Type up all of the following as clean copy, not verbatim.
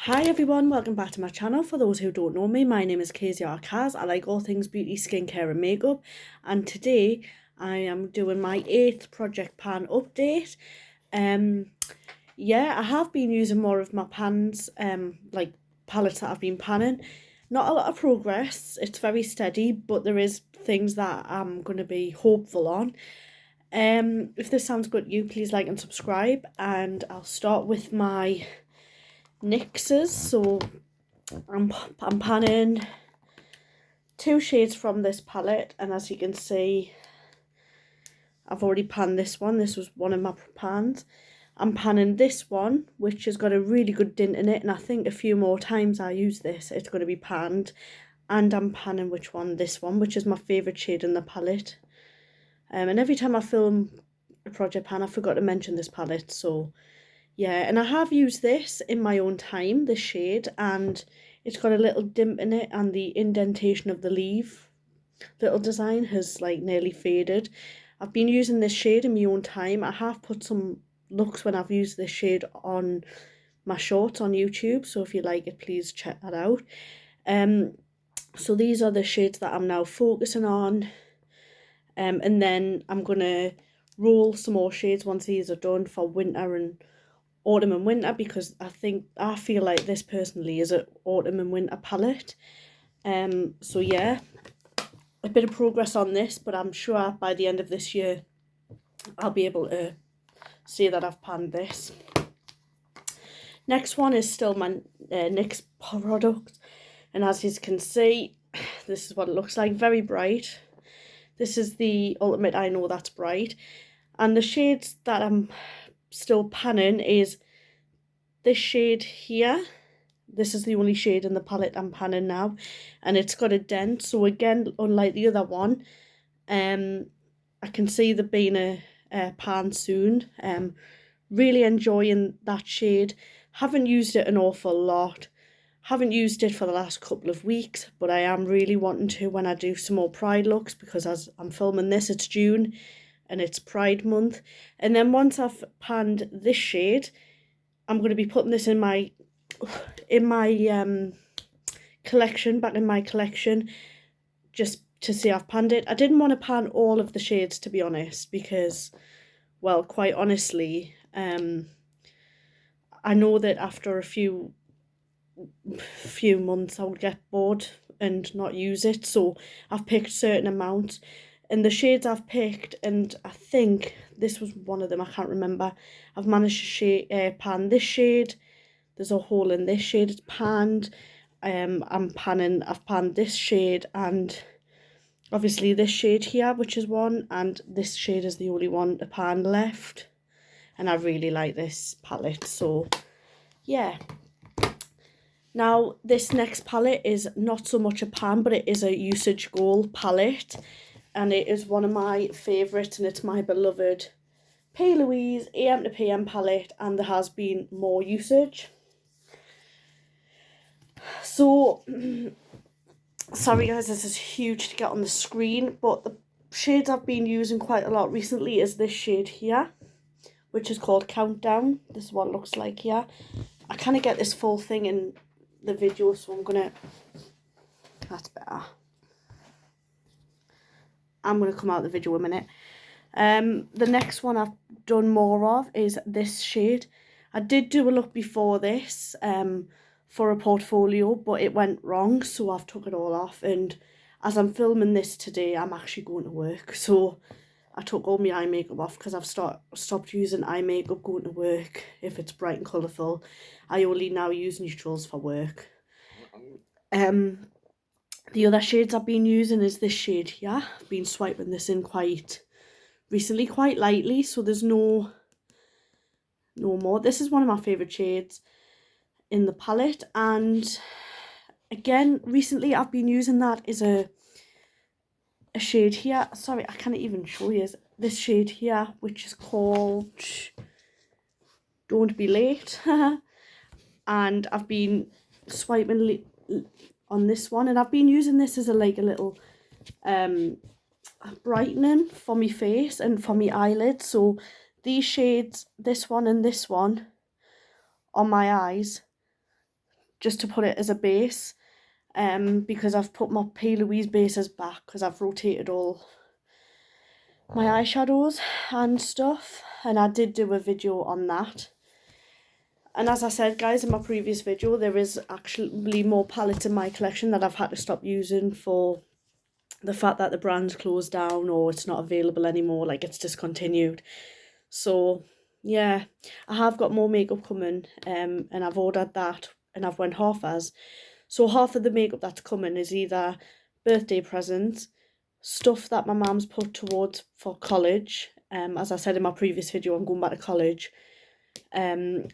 Hi everyone, welcome back to my channel. For those who don't know me, my name is Kezia Kaz. I like all things beauty, skincare and makeup, and today I am doing my 8th project pan update. Yeah, I have been using more of my pans, like palettes that I've been panning. Not a lot of progress, it's very steady, but there is things that I'm going to be hopeful on. If this sounds good to you, please like and subscribe, and I'll start with my NYXs. So I'm panning 2 shades from this palette, and as you can see, I've already panned this one. This was one of my pans. I'm panning this one, which has got a really good dint in it, and I think a few more times I use this, it's going to be panned. And I'm panning which one? This one, which is my favourite shade in the palette. And every time I film a project pan, I forgot to mention this palette, so yeah. And I have used this in my own time, this shade, and it's got a little dimp in it, and the indentation of the leaf little design has like nearly faded. I've been using this shade in my own time. I have put some looks when I've used this shade on my shorts on YouTube, so if you like it, please check that out. So these are the shades that I'm now focusing on, and then I'm gonna roll some more shades once these are done for winter and autumn and winter, because I feel like this personally is an autumn and winter palette. So yeah, a bit of progress on this, but I'm sure by the end of this year I'll be able to say that I've panned this. Next one is still my NYX product, and as you can see, this is what it looks like. Very bright. This is the Ultimate I Know That's Bright, and the shades that I'm still panning is this shade here. This is the only shade in the palette I'm panning now, and it's got a dent, so again, unlike the other one, I can see there being a pan soon. Really enjoying that shade. Haven't used it an awful lot. Haven't used it for the last couple of weeks, but I am really wanting to when I do some more Pride looks, because as I'm filming this, it's June and it's Pride month. And then once I've panned this shade, I'm going to be putting this in my collection, back in my collection, just to say I've panned it. I didn't want to pan all of the shades, to be honest, because, well, quite honestly, I know that after a few months I'll get bored and not use it, so I've picked certain amounts, and the shades I've picked, and I think this was one of them, I can't remember, I've managed to pan this shade. There's a hole in this shade, it's panned. I've panned this shade, and obviously this shade here, which is one, and this shade is the only one to pan left, and I really like this palette, so yeah. Now this next palette is not so much a pan, but it is a usage goal palette, and it is one of my favourites, and it's my beloved P. Louise AM to PM palette, and there has been more usage. So sorry guys, this is huge to get on the screen, but the shades I've been using quite a lot recently is this shade here, which is called Countdown. This is what it looks like here. I kind of get this full thing in the video, so I'm gonna, that's better, I'm gonna come out of the video a minute. The next one I've done more of is this shade. I did do a look before this for a portfolio, but it went wrong, so I've took it all off, and as I'm filming this today, I'm actually going to work, so I took all my eye makeup off, because I've stopped using eye makeup going to work if it's bright and colourful. I only now use neutrals for work. The other shades I've been using is this shade here. I've been swiping this in quite recently, quite lightly, so there's no more. This is one of my favourite shades in the palette, and again recently I've been using that is a shade here. Sorry, I can't even show you this shade here, which is called Don't Be Late. And I've been swiping on this one, and I've been using this as a little brightening for my face and for my eyelids. So these shades, this one and this one, on my eyes, just to put it as a base, because I've put my P. Louise bases back because I've rotated all my eyeshadows and stuff, and I did do a video on that. And as I said, guys, in my previous video, there is actually more palettes in my collection that I've had to stop using for the fact that the brand's closed down or it's not available anymore, like it's discontinued. So yeah, I have got more makeup coming, and I've ordered that, and I've went half as. So half of the makeup that's coming is either birthday presents, stuff that my mum's put towards for college. As I said in my previous video, I'm going back to college.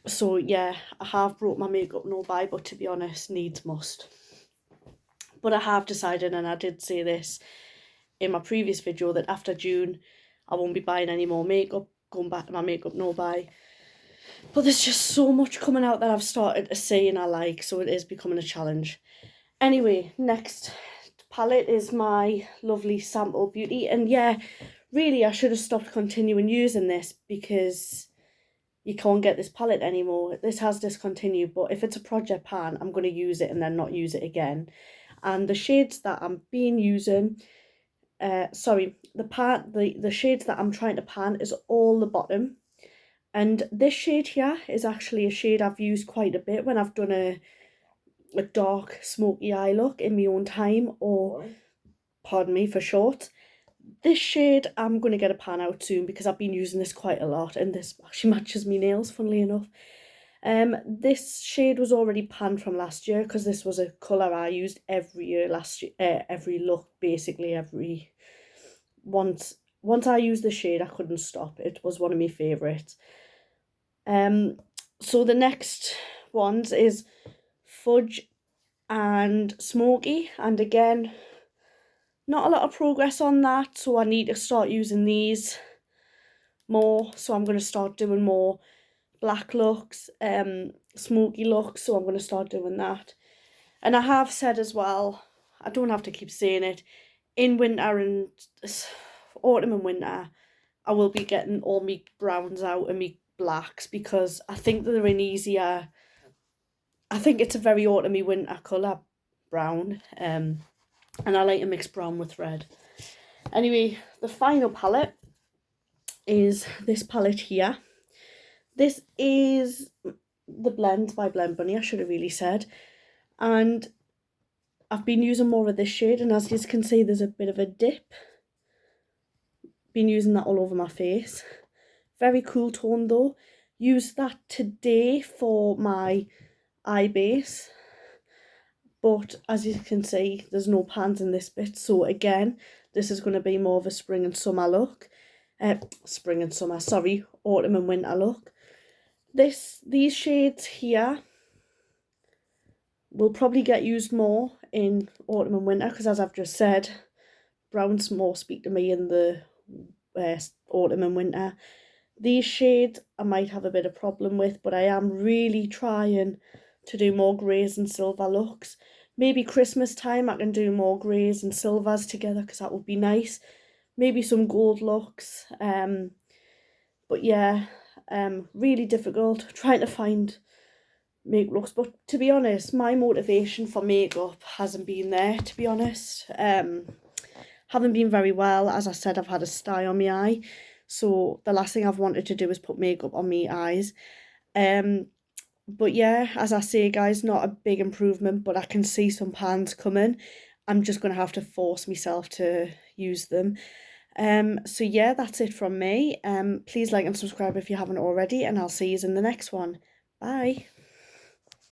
So yeah, I have brought my makeup no buy, but to be honest, needs must. But I have decided, and I did say this in my previous video, that after June I won't be buying any more makeup, going back to my makeup no buy. But there's just so much coming out that I've started to see and I like, so it is becoming a challenge. Anyway, next palette is my lovely Sample Beauty, and yeah, really I should have stopped continuing using this because you can't get this palette anymore. This has discontinued, but if it's a project pan, I'm going to use it and then not use it again. And the shades that I'm been using, the shades that I'm trying to pan is all the bottom. And this shade here is actually a shade I've used quite a bit when I've done a dark smoky eye look in my own time, or pardon me for short. This shade I'm going to get a pan out soon because I've been using this quite a lot, and this actually matches my nails, funnily enough. This shade was already panned from last year because this was a colour I used every year last year, every look basically, once I used the shade I couldn't stop. It was one of my favourites. So the next ones is Fudge and Smoky, and again, not a lot of progress on that, so I need to start using these more. So I'm going to start doing more black looks, smoky looks, so I'm going to start doing that. And I have said as well, I don't have to keep saying it, in winter and autumn and winter I will be getting all my browns out and my blacks because I think they're an easier, I think it's a very autumny winter colour, brown, and I like to mix brown with red. Anyway, the final palette is this palette here. This is the Blend by Blend Bunny, I should have really said. And I've been using more of this shade, and as you can see, there's a bit of a dip. Been using that all over my face. Very cool tone though. Used that today for my eye base. But as you can see, there's no pans in this bit. So again, this is going to be more of a spring and summer look. Autumn and winter look. These shades here will probably get used more in autumn and winter because, as I've just said, browns more speak to me in the autumn and winter. These shades I might have a bit of problem with, but I am really trying to do more greys and silver looks. Maybe Christmas time I can do more greys and silvers together because that would be nice. Maybe some gold looks. But yeah, really difficult trying to find makeup looks. But to be honest, my motivation for makeup hasn't been there, to be honest. Haven't been very well. As I said, I've had a sty on my eye. So the last thing I've wanted to do is put makeup on my eyes. But yeah, as I say, guys, not a big improvement, but I can see some pans coming. I'm just going to have to force myself to use them. So yeah, that's it from me. Please like and subscribe if you haven't already, and I'll see you in the next one. Bye.